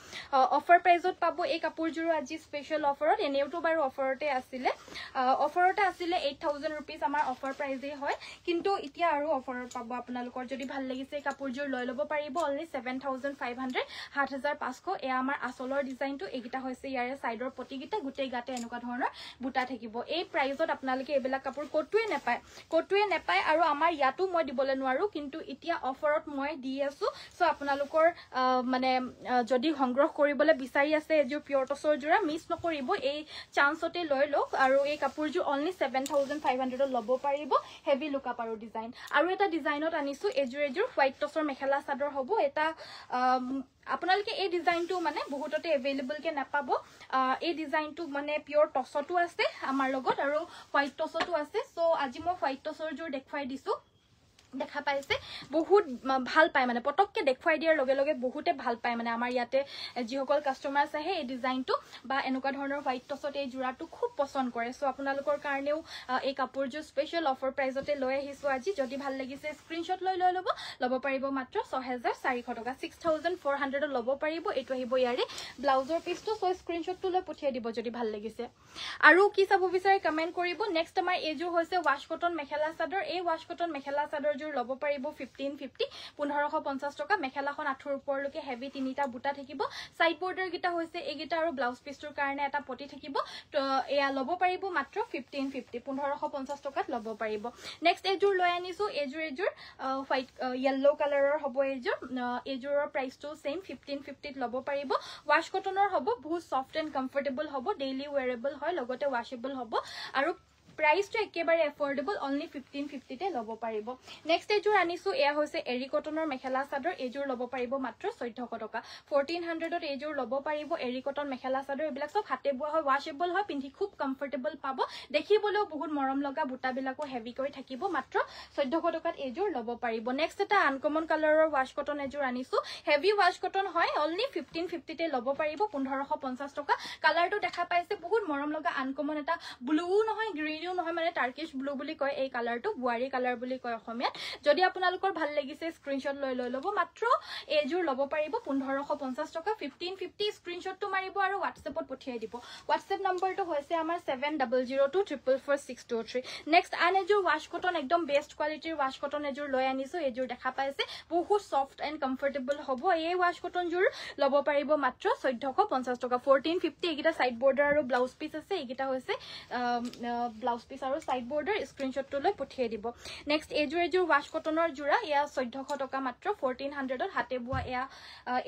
অফাৰ প্ৰাইজত পাব এই কাপোৰজোৰ আজি স্পেশাল অফাৰত এনেওটো বাৰু অফাৰতে আছিল 8000 रुपीस আমাৰ অফাৰ প্ৰাইজে হয় কিন্তু এতিয়া আৰু অফাৰত পাব আপোনালোকৰ যদি ভাল লাগিছে এই কাপোৰজোৰ লৈ লব পাৰিব only 7500 7500 এয়া আমাৰ আসলৰ ডিজাইনটো এগিটা হৈছে ইয়াৰে সাইডৰ পটিগিটা গুটেই গাতে এনেকুৱা ধৰণৰ বুটা থাকিব এই প্ৰাইজত আপোনালোকে এবেলা কাপোৰ কটুৱে নেপায় আৰু আমাৰ ইয়াতো মই দিবলৈ নোৱাৰো কিন্তু এতিয়া অফাৰত মই দি আছো সো আপোনালোকৰ মানে যদি সংগ্ৰহ কৰিবলৈ বিচাৰি আছে এজোৰ পিওৰ টসৰ জোৰা মিছ নকৰিব এই চান্সতে লৈ লওক আৰু এই কাপোৰজোৰ only 7500 লব পাৰিব হেভি লুকআপ আৰু ডিজাইন আৰু এটা ডিজাইনত আনিছো এজোৰ হোৱাইট টসৰ মেখেলা চাদৰ হ'ব এটা আপোনালোকে এই ডিজাইনটো মানে বহুততে अवेलेबल কে নাপাব এই ডিজাইনটো মানে পিওৰ টসটো আছে আমাৰ লগত আৰু হোৱাইট টসটো আছে সো আজি মই হোৱাইট টসৰ জোৰ দেখুৱাই দিছো দেখা পাইছে বহুত ভাল পায় মানে পটককে দেখুৱাই দিয়াৰ লগে লগে বহুতে ভাল পায় মানে আমাৰ ইয়াতে যিসকল কাস্টমাৰ আছে এই ডিজাইনটো বা এনেকুৱা ধৰণৰ হোৱাইট টসত এই জোৰাটো খুব পছন্দ কৰে সো আপোনালোকৰ কাৰণেও এই কাপোৰজোৰ স্পেশাল অফাৰ প্ৰাইজতে লৈ আহিছো আজি যদি ভাল লাগিছে স্ক্ৰিনশ্বট লৈ লব পাৰিব মাত্ৰ 6400 টকা 6400 লব পাৰিব এটো আহিব ইয়াৰে ব্লাউজৰ পিসটো সো স্ক্ৰিনশ্বটটো লৈ পঠিয়াই দিব যদি ভাল লাগিছে আৰু কি চাব বিচাৰে কমেন্ট কৰিব নেক্সট আমাৰ এজোৰ হৈছে ওয়াশ কটন মেখেলা চাদৰ এই ওয়াশ কটন মেখেলা চাদৰ লব পাৰিব 1550 1550 টকা মেখেলাখন আঠুৰ ওপৰলৈকে হেভি তিনিটা বুটা থাকিব সাইড বৰ্ডাৰ গিটা হৈছে এগিটা আৰু ব্লাউজ পিসটোৰ কাৰণে এটা পটি থাকিব তো এয়া লব পাৰিব মাত্ৰ 1550 1550 টকাত লব পাৰিব নেক্সট এজোৰ লৈ আনিছো এজোৰ হোৱাইট yellow কালাৰৰ হ'ব এজোৰৰ প্ৰাইসটো সেম 1550 ত লব পাৰিব ওয়াশ কটনৰ হ'ব বহুত সফট এন্ড কমফৰ্টেবল হ'ব ডেইলি ওয়াৰেবল হয় লগতে ওয়াশেবল হ'ব আৰু प्राइस तो एकेबारे एफोर्डेबल ओनली 1550 তে লব পাৰিব নেক্সট এজোৰ আনিছো এয়া হৈছে এৰি কটনৰ মেখেলা চাদৰ এজোৰ লব পাৰিব মাত্ৰ 1400 টকা 1400 ত এজোৰ লব পাৰিব এৰি কটন মেখেলা চাদৰ এবিলাক সব হাতে বোৱা হয় ওয়াশেবল হয় পিন্ধি খুব কমফৰ্টেবল পাব দেখিবলৈও বহুত মৰম লগা বুটা বিলাকো হেভি কৰি থাকিব মাত্ৰ 1400 টকাত এজোৰ লব পাৰিব নেক্সট এটা আনকমন কালাৰৰ ওয়াশ কটন এজোৰ আনিছো হেভি ওয়াশ কটন হয় ओनली 1550 তে লব পাৰিব 1550 টকা কালাৰটো দেখা পাইছে বহুত মৰম লগা আনকমন এটা ব্লু নহয় গ্ৰীন নহয় মানে টাৰ্কিশ ব্লু বুলি কয় এই কালাৰটো বুৱাৰী কালাৰ বুলি কয় অসমীয়াত যদি আপোনালোকৰ ভাল লাগিছে স্ক্ৰিনশ্বট লৈ লব মাত্ৰ এজোৰ লব পাৰিব 1550 টকা 1550 স্ক্ৰিনশ্বটটো মাৰিব আৰু WhatsAppত পঠিয়াই দিব WhatsApp নম্বৰটো হৈছে আমাৰ 7002444623 নেক্সট আন এজোৰ ওয়াশ কটন একদম বেষ্ট কোৱালিটিৰ ওয়াশ কটন এজোৰ লৈ আনিছো এজোৰ দেখা পাইছে বহুত সফট এন্ড কমফৰ্টেবল হ'ব এই ওয়াশ কটন জোৰ লব পাৰিব মাত্ৰ 1450 টকা 1450 এগিটা সাইড বৰ্ডাৰ আৰু ব্লাউজ পিস আছে এগিটা হৈছে ব্লাউজ পিস আৰু সাইড বৰ্ডাৰ স্ক্ৰিনশ্বটটো লৈ পঠিয়াই দিব নেক্সট এজোৰ ওয়াশ কটনৰ জোৰা এয়া 1400 টকা মাত্ৰ 1400 ত হাতে বোৱা এয়া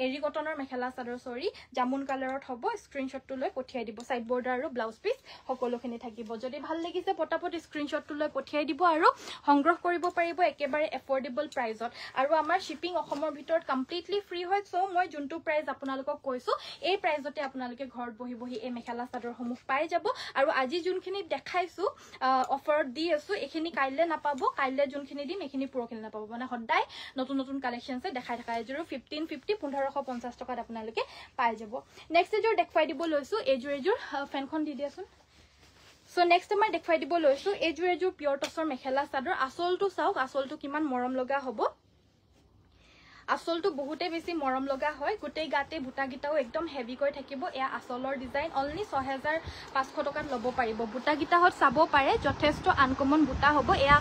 এৰি কটনৰ মেখেলা চাদৰ সৰি জামুন কালাৰত হ'ব স্ক্ৰিনশ্বটটো লৈ পঠিয়াই দিব সাইড বৰ্ডাৰ আৰু ব্লাউজ পিস সকলোখিনি থাকিব যদি ভাল লাগিছে পটাপট স্ক্ৰিনশ্বটটো লৈ পঠিয়াই দিব আৰু সংগ্ৰহ কৰিব পাৰিব একেবাৰে এফোৰ্ডেবল প্ৰাইজত আৰু আমাৰ শিপিং অসমৰ ভিতৰত কমপ্লিটলি ফ্ৰী হয় সো মই যোনটো প্ৰাইজ আপোনালোকক কৈছো এই প্ৰাইজতে আপোনালোকে ঘৰত বহি এই মেখেলা চাদৰ সমূহ পাই যাব আৰু আজি যোনখিনি দেখাইছো অফাৰত দি আছো এখিনি কাইলে নাপাব কাইলে যোনখিনি দিম এখিনি পুৰখিনি নাপাব মানে সদায় নতুন নতুন কালেকশনছে দেখাই থকা এজোৰ 1550 1550 টকাত আপোনালোকে পাই যাব নেক্সট এজোৰ দেখুৱাই দিব লৈছো এজোৰ ফেনখন দি দিয়াছোন সো নেক্সট আমাৰ দেখুৱাই দিব লৈছো এজোৰ পিওৰ টসৰ মেখেলা চাদৰ আসলটো চাওক আসলটো কিমান মৰম লগা হ'ব আসলটো বহুতে বেছি মৰম লগা হয় গুটেই গাতে বুটা গিটাও একদম হেভি কৰি থাকিব এয়া আসলৰ ডিজাইন only 6500 টকাত লব পাৰিব বুটা গিটাহত চাব পাৰে যথেষ্ট আনকমন বুটা হ'ব এয়া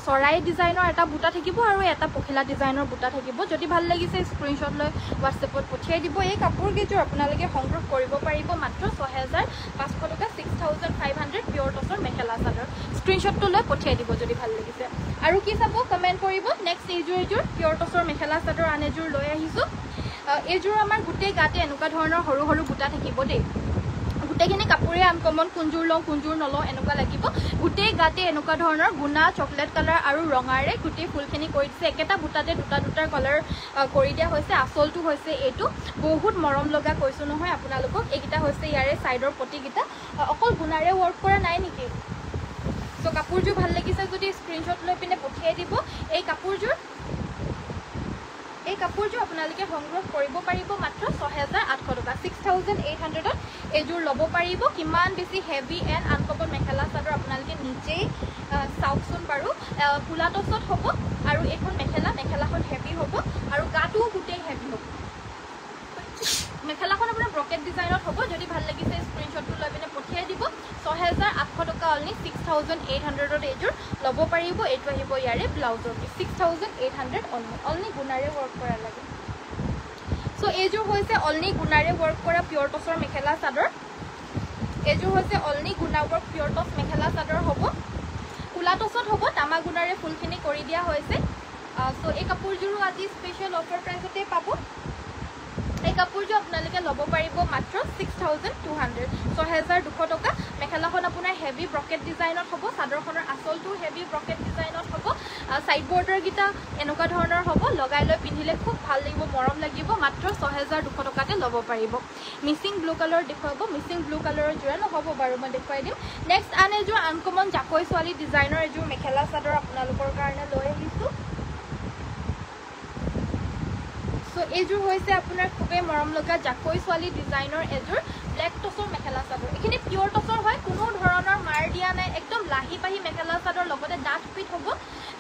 সৰাই ডিজাইনৰ এটা বুটা থাকিব আৰু এটা পখিলা ডিজাইনৰ বুটা থাকিব যদি ভাল লাগিছে স্ক্ৰিনশ্বট লৈ WhatsAppত পঠিয়াই দিব এই কাপোৰ গিজোৰ আপোনালোকে সংগ্ৰহ কৰিব পাৰিব মাত্ৰ 6500 টকা 6500 পিওৰ টসৰ মেখেলা চাদৰ স্ক্ৰিনশ্বটটো লৈ পঠিয়াই দিব যদি ভাল লাগিছে আৰু কি চাব কমেণ্ট কৰিব নেক্সট এইযোৰ পিয়ৰ টছৰ মেখেলা চাদৰ আন এযোৰ লৈ আহিছোঁ এইযোৰ আমাৰ গোটেই গাতে এনেকুৱা ধৰণৰ সৰু সৰু বুটা থাকিব দেই গোটেইখিনি কাপোৰে আনকমন কোনযোৰ লওঁ কোনযোৰ নলওঁ এনেকুৱা লাগিব গোটেই গাতে এনেকুৱা ধৰণৰ গুণা চকলেট কালাৰ আৰু ৰঙাৰে গোটেই ফুলখিনি কৰি দিছে একেটা বুটাতে দুটাৰ কালাৰ কৰি দিয়া হৈছে আচলটো হৈছে এইটো বহুত মৰম লগা কৈছোঁ নহয় আপোনালোকক এইকেইটা হৈছে ইয়াৰে ছাইডৰ পটিকেইটা অকল গুণাৰে ৱৰ্ক কৰা নাই নেকি চ' কাপোৰযোৰ ভাল লাগিছে যদি স্ক্ৰীনশ্বট লৈ পিনে পঠিয়াই দিব এই কাপোৰযোৰ আপোনালোকে সংগ্ৰহ কৰিব পাৰিব মাত্ৰ ৬,৮০০ টকা 6,800ত এইযোৰ ল'ব পাৰিব কিমান বেছি heavy and uncommon mekhela chador আপোনালোকে নিজেই চাওকচোন বাৰু কোলা টছত হ'ব আৰু এইখন মেখেলাখন হেভি হ'ব আৰু গাটোও গোটেই হেভি হ'ব মেখেলাখন আপোনাৰ ব্ৰকেট ডিজাইনত হ'ব যদি ভাল লাগিছে স্ক্ৰীনশ্বটটো লৈ পিনে পঠিয়াই দিব ৬,৮০০ টকা অনলি 6,800ত এইযোৰ ল'ব পাৰিব এইটো আহিব ইয়াৰে ব্লাউজৰ 6,800 অনলি গুণাৰে ৱৰ্ক কৰা লাগে চ' এইযোৰ হৈছে অনলি গুণাৰে ৱৰ্ক কৰা পিয়ৰ টছৰ মেখেলা চাদৰ এইযোৰ হৈছে অনলি গুণা ৱৰ্ক পিয়ৰ টছ মেখেলা চাদৰ হ'ব কোলা টছত হ'ব তামা গুণাৰে ফুলখিনি কৰি দিয়া হৈছে চ' এই কাপোৰযোৰো আজি স্পেচিয়েল অফাৰ প্ৰাইচতে পাব এই কাপোৰযোৰ আপোনালোকে ল'ব পাৰিব মাত্ৰ 6,200 6,200 টকা মেখেলাখন আপোনাৰ হেভি ব্ৰকেট ডিজাইনত হ'ব চাদৰখনৰ আচলটো হেভি ব্ৰকেট ডিজাইনত হ'ব সাইড বৰ্ডাৰকেইটা এনেকুৱা ধৰণৰ হ'ব লগাই লৈ পিন্ধিলে খুব ভাল লাগিব মৰম লাগিব মাত্ৰ 6,200 টকাতে ল'ব পাৰিব মিচিং ব্লু কালাৰ দেখুৱাব মিচিং ব্লু কালাৰৰ যোৰা নহ'ব বাৰু মই দেখুৱাই দিম নেক্সট আন এযোৰ আনকমন জাকৈ ছোৱালী ডিজাইনৰ এযোৰ মেখেলা চাদৰ আপোনালোকৰ কাৰণে লৈ আহিছোঁ চ' এইযোৰ হৈছে আপোনাৰ খুবেই মৰম লগা জাকৈ ছোৱালী ডিজাইনৰ এযোৰ ব্লেক টছৰ মেখেলা চাদৰ এইখিনি পিয়ৰ টছৰ হয় কোনো ধৰণৰ মাৰ দিয়া নাই একদম লাহি পাহি মেখেলা চাদৰ লগতে ডাঠ ফিট হ'ব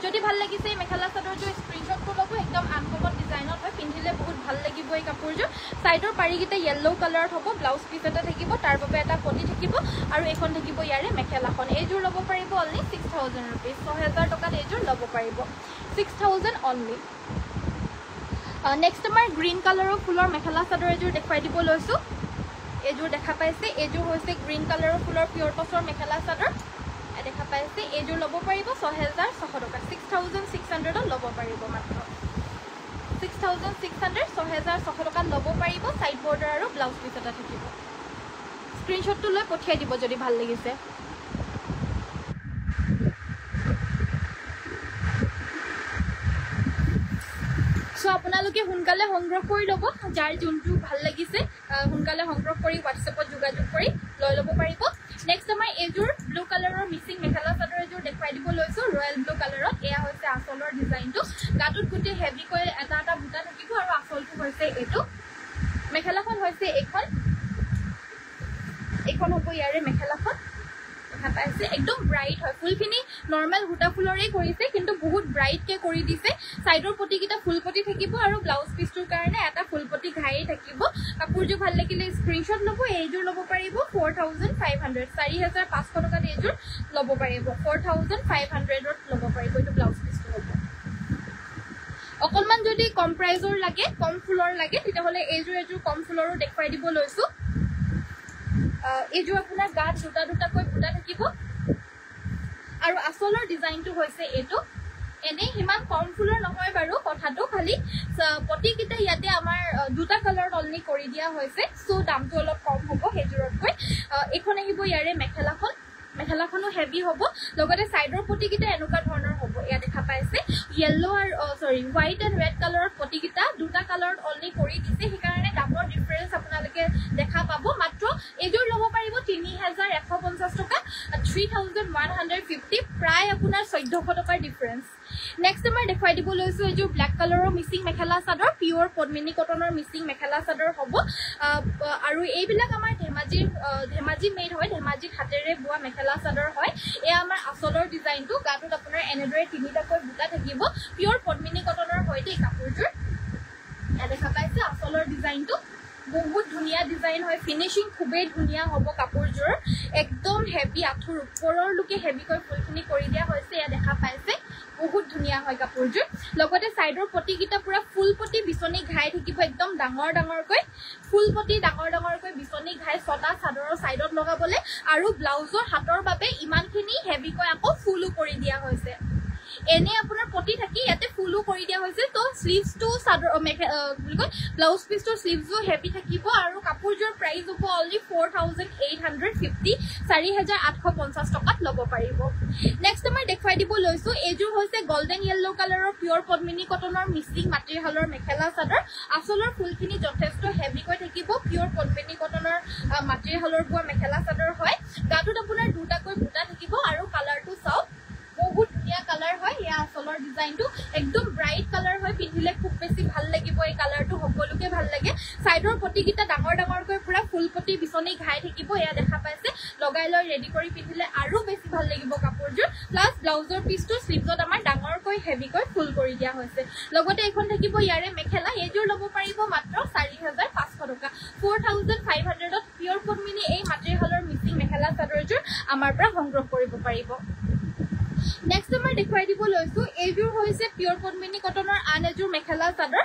যদি ভাল লাগিছে এই মেখেলা চাদৰযোৰ স্ক্ৰীনশ্বটটো ল'ব একদম আনকমন ডিজাইনত হয় পিন্ধিলে বহুত ভাল লাগিব এই কাপোৰযোৰ ছাইডৰ পাৰিকেইটা য়েল্ল' কালাৰত হ'ব ব্লাউজ পিচ এটা থাকিব তাৰ বাবে এটা পটি থাকিব আৰু এইখন থাকিব ইয়াৰে মেখেলাখন এইযোৰ ল'ব পাৰিব অনলি 6,000 ৰুপিজ 6,000 টকাত এইযোৰ ল'ব পাৰিব 6,000 অনলি নেক্সট আমাৰ গ্ৰীণ কালাৰৰ ফুলৰ মেখেলা চাদৰ এযোৰ দেখুৱাই দিব লৈছোঁ এইযোৰ দেখা পাইছে এইযোৰ হৈছে গ্ৰীণ কালাৰৰ ফুলৰ পিয়ৰ টছৰ মেখেলা চাদৰ দেখা পাইছে এইযোৰ ল'ব পাৰিব 6,600 টকা 6,600ত ল'ব পাৰিব মাত্ৰ 6,600 6,600 টকাত ল'ব পাৰিব ছাইড বৰ্ডাৰ আৰু ব্লাউজ পিচ এটা থাকিব স্ক্ৰীনশ্বটটো লৈ পঠিয়াই দিব যদি ভাল লাগিছে চ' আপোনালোকে সোনকালে সংগ্ৰহ কৰি ল'ব যাৰ যোনটো ভাল লাগিছে সোনকালে সংগ্ৰহ কৰি হোৱাটছএপত যোগাযোগ কৰি লৈ ল'ব পাৰিব নেক্সট আমাৰ এইযোৰ ব্লু কালাৰৰ মিচিং মেখেলা চাদৰ এযোৰ দেখুৱাই দিব লৈছোঁ ৰয়েল ব্লু কালাৰত এয়া হৈছে আচলৰ ডিজাইনটো গাটোত গোটেই হেভিকৈ এটা বুটা থাকিব আৰু আচলটো হৈছে এইটো মেখেলাখন হৈছে এইখন হ'ব ইয়াৰে মেখেলাখন দেখা পাইছে একদম ব্ৰাইট হয় ফুলখিনি নৰ্মেল সূতা ফুলৰেই কৰিছে কিন্তু বহুত ব্ৰাইটকৈ কৰি দিছে ছাইডৰ পটিকেইটা ফুলপটি থাকিব আৰু ব্লাউজ পিচটোৰ কাৰণে এটা ফুলপটি ঘায়েই থাকিব কাপোৰযোৰ ভাল লাগিলে স্ক্ৰীনশ্বট ল'ব এইযোৰ ল'ব পাৰিব 4,500 4,500 টকাত এইযোৰ ল'ব পাৰিব 4,500ত ল'ব পাৰিব এইটো ব্লাউজ পিচটো হ'ব অকণমান যদি কম প্ৰাইজৰ লাগে কম ফুলৰ লাগে তেতিয়াহ'লে এইযোৰ কম ফুলৰো দেখুৱাই দিব লৈছোঁ এইযোৰ আপোনাৰ গাত দুটাকৈ বুটা থাকিব আৰু আচলৰ ডিজাইনটো হৈছে এইটো এনেই সিমান কম ফুলৰ নহয় বাৰু কথাটো খালি পটিকেইটা ইয়াতে আমাৰ দুটা কালাৰত অনলি কৰি দিয়া হৈছে চ' দামটো অলপ কম হ'ব সেইযোৰতকৈ এইখন আহিব ইয়াৰে মেখেলাখনো হেভি হ'ব লগতে ছাইডৰ পটিকেইটা এনেকুৱা ধৰণৰ হ'ব ইয়াত দেখা পাইছে য়েল্ল' আৰু হোৱাইট এণ্ড ৰেড কালাৰৰ পটিকেইটা দুটা কালাৰত অনলি কৰি দিছে সেইকাৰণে দামৰ ডিফাৰেঞ্চ আপোনালোকে দেখা পাব মাত্ৰ এইযোৰ ল'ব পাৰিব 3,150 টকা 3,150 প্ৰায় আপোনাৰ 1,400 টকাৰ ডিফাৰেঞ্চ নেক্সট আমাৰ দেখুৱাই দিব লৈছোঁ এইযোৰ ব্লেক কালাৰৰ মিচিং মেখেলা চাদৰ পিয়ৰ পদ্মিনী কটনৰ মিচিং মেখেলা চাদৰ হ'ব আৰু এইবিলাক আমাৰ ধেমাজি মেড হয় ধেমাজিত হাতেৰে বোৱা মেখেলা চাদৰ হয় এয়া আমাৰ আচলৰ ডিজাইনটো গাটোত আপোনাৰ এনেদৰে তিনিটাকৈ বুটা থাকিব পিয়ৰ পদ্মিনী কটনৰ হয় দেই কাপোৰযোৰ দেখা পাইছে আচলৰ ডিজাইনটো বহুত ধুনীয়া ডিজাইন হয় ফিনিচিং খুবেই ধুনীয়া হ'ব কাপোৰযোৰ একদম হেভি আঁঠুৰ ওপৰলৈকে হেভিকৈ ফুলখিনি কৰি দিয়া হৈছে এয়া দেখা পাইছে বহুত ধুনীয়া হয় কাপোৰযোৰ লগতে ছাইডৰ পটিকেইটা পুৰা ফুলপটি বিচনী ঘাই থাকিব একদম ডাঙৰকৈ ফুলপটি ডাঙৰকৈ বিচনী ঘাই ছটা চাদৰৰ ছাইডত লগাবলৈ আৰু ব্লাউজৰ হাতৰ বাবে ইমানখিনি হেভিকৈ আকৌ ফুলো কৰি দিয়া হৈছে এনে আপোনাৰ পটি থাকি ইয়াতে ফুলো কৰি দিয়া হৈছে তো স্লিভছটো চাদৰ বুলি কয় ব্লাউজ পিছটোৰ স্লিভছো হেভি থাকিব আৰু কাপোৰযোৰ প্ৰাইচ হ'ব অনলি 4850 4850 টকাত ল'ব পাৰিব নেক্সট মই দেখুৱাই দিব লৈছো এইযোৰ হৈছে গোল্ডেন য়েল্লো কালাৰৰ পিয়ৰ পদ্মিনী কটনৰ মিক্সিং মাটিহালৰ মেখেলা চাদৰ আচলৰ ফুলখিনি যথেষ্ট হেভিকৈ থাকিব পিয়ৰ পদ্মিনী কটনৰ মাটিহালৰ বোৱা মেখেলা চাদৰ হয় গাটোত আপোনাৰ দুটাকৈ বুটা থাকিব আৰু কালাৰটো চাওক বহুত ধুনীয়া কালাৰ হয় ইয়া আচলৰ ডিজাইনটো একদম ব্ৰাইট কালাৰ হয় পিন্ধিলে খুব বেছি ভাল লাগিব এই কালাৰটো সকলোকে ভাল লাগে সাইডৰ পটিকিটা ডাঙৰ ডাঙৰকৈ পুৰা ফুল পটি বিচনি ঘাই থাকিব এয়া দেখা পাইছে লগাই লৈ ৰেডি কৰি পিন্ধিলে আৰু বেছি ভাল লাগিব কাপোৰযোৰ প্লাস ব্লাউজৰ পিছটো স্লিভছত আমাৰ ডাঙৰকৈ হেভিকৈ ফুল কৰি দিয়া হৈছে লগতে এখন থাকিব ইয়াৰে মেখেলা এইযোৰ ল'ব পাৰিব মাত্ৰ 4500 টকা 4500 ত পিয়ৰ পদ্মিনী এই মাটিহালৰ মিক্সিং মেখেলা চাদৰযোৰ আমাৰ পৰা সংগ্ৰহ কৰিব পাৰিব নেক্সট মই দেখুৱাই দিব লৈছো এইযোৰ হৈছে পিয়ৰ পদ্মিনী কটনৰ আন এযোৰ মেখেলা চাদৰ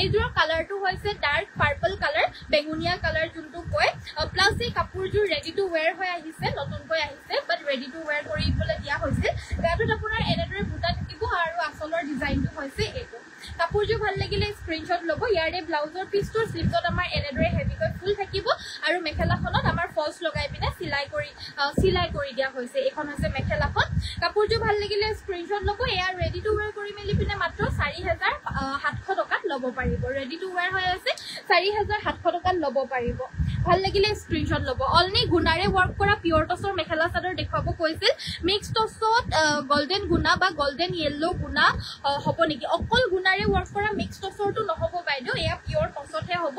এইযোৰৰ কালাৰটো হৈছে ডাৰ্ক পাৰ্পল কালাৰ বেঙুনীয়া কালাৰ যোনটো কয় প্লাস এই কাপোৰযোৰ ৰেডি টু ওয়্যাৰ হৈ আহিছে নতুনকৈ আহিছে বাট ৰেডি টু ওয়্যাৰ কৰিবলৈ দিয়া হৈছে গাটোত আপোনাৰ এনেদৰে বুটা থাকিব আৰু আচলৰ ডিজাইনটো হৈছে এইটো কাপোৰযোৰ ভাল লাগিলে স্ক্ৰিনশ্বট ল'ব ইয়াৰে ব্লাউজৰ পিছটোৰ স্লিভছত আমাৰ এনেদৰে হেভিকৈ ফুল থাকিব আৰু মেখেলাখনত আমাৰ ফলছ লগাই পিনে সিলাই কৰি দিয়া হৈছে এখন হৈছে মেখেলাখন কাপোৰযোৰ ভাল লাগিলে স্ক্ৰিনশ্বট ল'ব এয়া ৰেডি টু ওয়্যাৰ কৰি মেলি পিনে মাত্ৰ 4700 টকাত ল'ব পাৰিব ৰেডি টু ওয়্যাৰ হৈ আছে 4700 টকাত ল'ব পাৰিব ভাল লাগিলে স্ক্ৰিনশ্বট ল'ব অনলি গুণাৰে ওয়াৰ্ক কৰা পিয়ৰ টছৰ মেখেলা চাদৰ দেখুৱাব কৈছিল মিক্স টছত গোল্ডেন গুণা বা গোল্ডেন য়েল্লো গুণা হ'ব নেকি অকল গুণাৰে ওয়াৰ্ক কৰা মিক্স টছৰটো নহ'ব বাইদেউ এয়া পিয়ৰ টছতহে হ'ব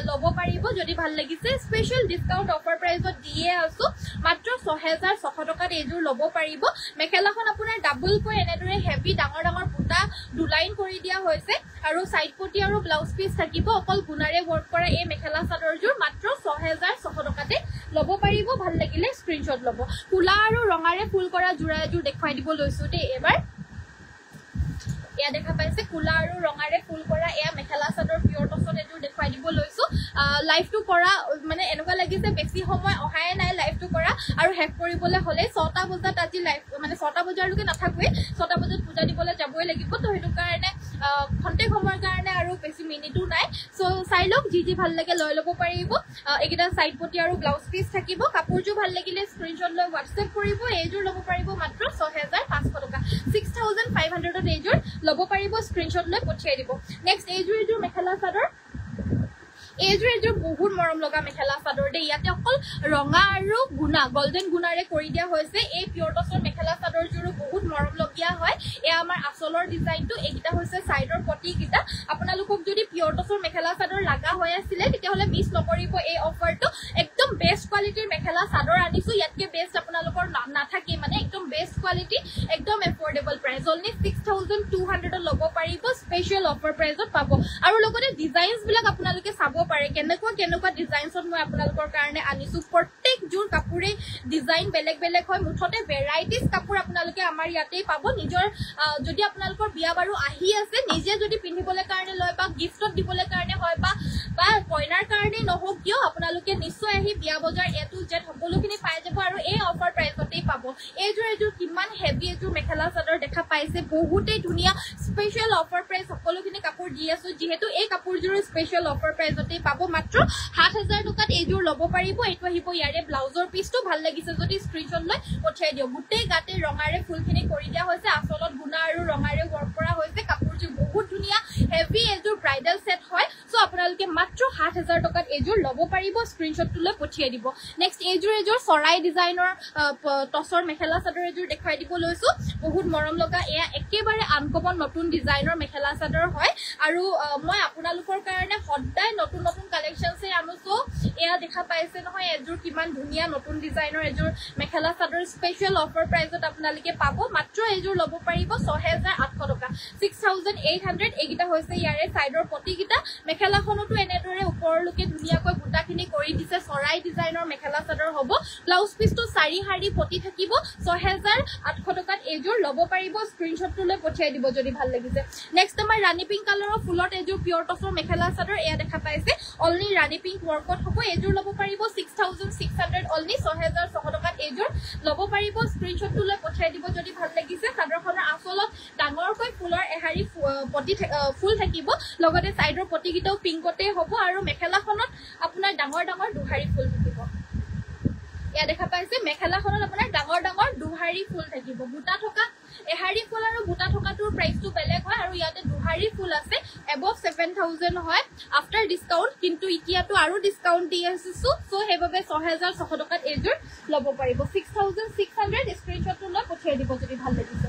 ল'ব পাৰিব যদি ভাল লাগিছে স্পেশাল ডিসকাউন্ট অফাৰ প্ৰাইসত দিয়ে আছো মাত্ৰ 6600 টকাত এইযোৰ ল'ব পাৰিব মেখেলাখন আপোনাৰ ডাবল কৈ এনেদৰে হেভি ডাঙৰ ডাঙৰ বুটা দুলাইন কৰি দিয়া হৈছে আৰু সাইড পটি আৰু ব্লাউজ পিস থাকিব অকল গুণাৰে ওয়াৰ্ক কৰা এই মেখেলা চাদৰযোৰ মাত্ৰ 6600 টকাতে ল'ব পাৰিব ভাল লাগিলে স্ক্ৰিনশ্বট ল'ব কুলা আৰু ৰঙাৰে ফুল কৰা জোৰা এযোৰ দেখুৱাই দিব লৈছো দে এবাৰ এয়া দেখা পাইছে কুলা আৰু ৰঙাৰে ফুল কৰা এয়া মেখেলা চাদৰ পিয়ৰ টছত এযোৰ দেখুৱাই দিব লৈছো লাইভটো কৰা মানে এনেকুৱা লাগিছে বেছি সময় অহাই নাই লাইভটো কৰা আৰু হেক কৰিবলৈ হলে 6টা বজাত আজি লাইভ মানে 6টা বজালৈকে নাথাকুৱে 6টা বজাত পূজা দিবলৈ যাবই লাগিব তো হেতু কাৰণে ঘণ্টে সময়ৰ কাৰণে আৰু বেছি মিনিটো নাই সো চাই লওক যি ভাল লাগে লৈ ল'ব পাৰিব একিটা সাইড পটি আৰু ব্লাউজ পিস থাকিব কাপোৰযোৰ ভাল লাগিলে স্ক্ৰিনশ্বট লৈ WhatsApp কৰিব এইযোৰ ল'ব পাৰিব মাত্ৰ 6500 টকা 6500 ত এইযোৰ ল'ব পাৰিব স্ক্ৰিনশ্বট লৈ পঠিয়াই দিব নেক্সট এইযোৰ মেখেলা চাদৰ এইযোৰ বহুত মৰম লগা মেখেলা চাদৰ দে ইয়াতে অকল ৰঙা আৰু গুণা গোল্ডেন গুণাৰে কৰি দিয়া হৈছে এই পিয়ৰ টছৰ মেখেলা চাদৰযোৰো বহুত মৰম লগিয়া হয় এয়া আমাৰ আচলৰ ডিজাইনটো এইকিটা হৈছে সাইডৰ পটি কিটা আপোনালোকক যদি পিয়ৰ টছৰ মেখেলা চাদৰ লাগা হৈ আছিল তেতিয়াহলে মিছ নকৰিব এই অফাৰটো একদম বেষ্ট কোৱালিটিৰ মেখেলা চাদৰ আনিছো ইয়াতকে বেষ্ট আপোনালোকৰ নাথাকে মানে একদম বেষ্ট কোৱালিটি একদম এফৰ্ডেবল প্ৰাইস অনলি 6200 ল'ব পাৰিব স্পেশাল অফাৰ প্ৰাইসত পাব আৰু লগতে ডিজাইনছ বিলাক আপোনালোকে চাব পাৰে কেনেকুৱা ডিজাইনছত মই আপোনালোকৰ কাৰণে আনিছো প্ৰত্যেক জোৰ কাপোৰে ডিজাইন বেলেগ বেলেগ হয় মুঠতে ভেৰাইটিজ কাপোৰ আপোনালোকে আমাৰ ইয়াতেই পাব নিজৰ যদি আপোনালোকৰ বিয়া বাৰু আহি আছে নিজে যদি পিন্ধিবলৈ কাৰণে লয় বা গিফটত দিবলৈ কাৰণে হয় বা কইনাৰ কাৰণে নহওক কিয় আপোনালোকে নিশ্চয় আহি বিয়া বজাৰ এটু জেড সকলোখিনি পাই যাব আৰু এই অফাৰ প্ৰাইসতেই পাব এইযোৰ কিমান হেভি এইযোৰ মেখেলা চাদৰ দেখা পাইছে বহুতেই ধুনীয়া স্পেশাল অফাৰ প্ৰাইস সকলোখিনি কাপোৰ দি আছো যেহেতু এই কাপোৰযোৰ স্পেশাল অফাৰ প্ৰাইসতে পাব মাত্ৰ 7000 টকাত এইযোৰ ল'ব পাৰিব এটো আহিব ইয়াৰে ব্লাউজৰ পিছটো ভাল লাগিছে যদি স্ক্ৰিনশ্বট লৈ পঠিয়াই দিও গুটেই গাতে ৰঙাৰে ফুলখিনি কৰি দিয়া হৈছে আচলত গুণা আৰু ৰঙাৰে ওয়াৰ্ক কৰা হৈছে কাপোৰযোৰ বহুত ধুনীয়া হেভি এইযোৰ ব্ৰাইডাল সেট হয় সো আপোনালোকে মাত্ৰ 7000 টকাত এইযোৰ ল'ব পাৰিব স্ক্ৰিনশ্বটটো লৈ পঠিয়াই দিব নেক্সট এইযোৰ চৰাই ডিজাইনৰ টছৰ মেখেলা চাদৰ এইযোৰ দেখুৱাই দিব লৈছো বহুত মৰম লগা এয়া একেবাৰে আনকমন নতুন ডিজাইনৰ মেখেলা চাদৰ হয় আৰু মই আপোনালোকৰ কাৰণে সদায় নতুন কালেকশনছ আনুছো এয়া দেখা পাইছে নহয় এযোৰ কিমান ধুনীয়া নতুন ডিজাইনৰ এযোৰ মেখেলা চাদৰ স্পেশাল অফাৰ প্ৰাইসত আপোনালোকে পাব মাত্ৰ এইযোৰ ল'ব পাৰিব 6800 টকা 6800 এইগিটা হৈছে ইয়াৰে সাইডৰ পটিকিটা মেখেলাখনটো এনেদৰে ওপৰলৈকে ধুনিয়াকৈ বুটাখিনি কৰি দিছে চৰাই ডিজাইনৰ মেখেলা চাদৰ হ'ব ব্লাউজ পিসটো 4 হাৰি পটি থাকিব 6800 টকাত এযোৰ লব পাৰিব স্ক্ৰিনশ্বটটো লৈ পঠিয়াই দিব যদি ভাল লাগিছে নেক্সট আমাৰ ৰাণী পিংক কালাৰৰ ফুলত এযোৰ পিয়ৰ টছৰ মেখেলা চাদৰ এয়া দেখা পাইছে অনলি ৰাণী পিংক ৱৰ্কত হ'ব এযোৰ লব পাৰিব 6600 অনলি 6600 টকাত এযোৰ লব পাৰিব স্ক্ৰিনশ্বটটো লৈ পঠিয়াই দিব যদি ভাল লাগিছে চাদৰখনৰ আঁচলত ডাঙৰকৈ ফুলৰ এহাৰি পটি ফুল থাকিব লগতে সাইডৰ পটিকিটাও পিংকতে হ'ব আৰু মেখেলাখনত আপোনাৰ ডাঙৰ ডাঙৰ দুহাৰি ফুল থাকিব ইয়া দেখা পাইছে মেখেলাখনত আপোনাৰ ডাঙৰ ডাঙৰ দুহাৰি ফুল থাকিব বুটা থকা এহাৰি ফুল আৰু বুটা থকাটোৰ প্ৰাইসটো বেলেগ হয় আৰু ইয়াতে দুহাৰি ফুল আছে এবভ 7000 হয় আফটাৰ ডিসকাউন্ট কিন্তু ইতিয়াটো আৰু ডিসকাউন্ট দি আছে সো হেবাবে 6600 টকাত এযোৰ লব পাৰিব 6600 স্ক্ৰিনশ্বটটো লৈ পঠিয়াই দিব যদি ভাল লাগিছে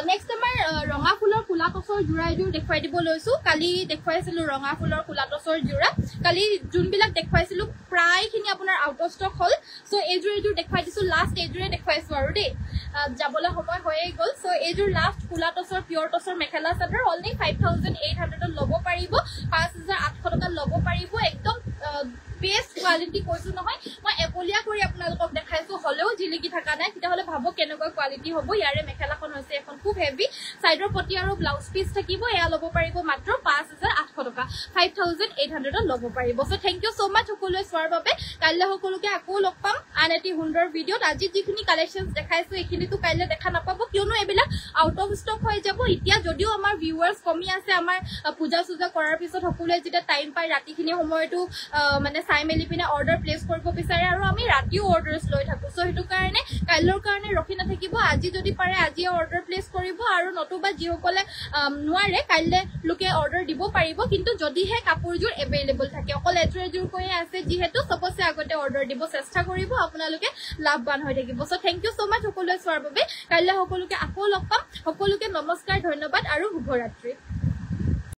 নেক্সট আমাৰ ৰঙা ফুলৰ কুলা টছৰ জোৰা এযোৰ দেখুৱাই দিব লৈছো কালি দেখুৱাইছিলো ৰঙা ফুলৰ কুলা টছৰ জোৰা কালি যোনবিলাক দেখুৱাইছিলো প্ৰায়খিনি আপোনাৰ out of stock hall so এযোৰ দেখুৱাই দিছো লাষ্ট এযোৰে দেখুৱাইছো আৰু দেই যাবলৈ সময় হৈয়ে গ'ল সো এযোৰ লাষ্ট কুলা টছৰ পিয়ৰ টছৰ মেখেলা চাদৰ অনলি 5800 লব পাৰিব 5800 টকা লব পাৰিব একদম বেস্ট কোৱালিটি কৈছো নহয় মই এপলিয়া কৰি আপোনালোকক দেখাইছো হলেও জিলিকি থাকা নাই কিটা হলে ভাবো কেনেকৈ কোৱালিটি হ'ব ইয়াৰে মেখেলাখন হৈছে এখন খুব হেভি সাইডৰ পটি আৰু ব্লাউজ পিস থাকিব এয়া লব পাৰিব মাত্ৰ 5800 টকা 5800 লব পাৰিব সো থ্যাংক ইউ সো মাচ সকলোৱে চোৱাৰ বাবে কাইলৈ সকলোকে আকৌ লগ পাম আন এটি সুন্দৰ ভিডিঅত আজি যিখিনি কালেকশনস দেখাইছো এখিনিটো কাইলৈ দেখা নাপাব কিয়নো এবিলাক আউট অফ ষ্টক হৈ যাব এতিয়া যদিও আমাৰ ভিউয়াৰ্স কমি আছে আমাৰ পূজা সুজা কৰাৰ পিছত সকলোৱে যেটা টাইম পাই ৰাতিখিনি সময়টো মানে চাই মেলি পিনে অৰ্ডাৰ প্লেস কৰিব বিচাৰে আৰু আমি ৰাতিও অৰ্ডাৰস লৈ থাকো সো হেতু কাৰণে কাইলৰ কাৰণে ৰখি নাথাকিব আজি যদি পাৰে আজি অৰ্ডাৰ প্লেস কৰিব আৰু নতুবা যিসকলে নোৱাৰে কাইলৈ লোকে অৰ্ডাৰ দিব পাৰিব কিন্তু যদিহে কাপোৰযোৰ এভেইলেবল থাকে অকল এযোৰ কৈয়ে আছে যিহেতু সবসে আগতে অৰ্ডাৰ দিব চেষ্টা কৰিব আপোনালোকে লাভবান হৈ থাকিব সো থ্যাংক ইউ সো মাচ সকলোৱে চোৱাৰ বাবে কাইলৈ সকলোকে আকৌ লগ পাম সকলোকে নমস্কাৰ ধন্যবাদ আৰু শুভৰাত্ৰি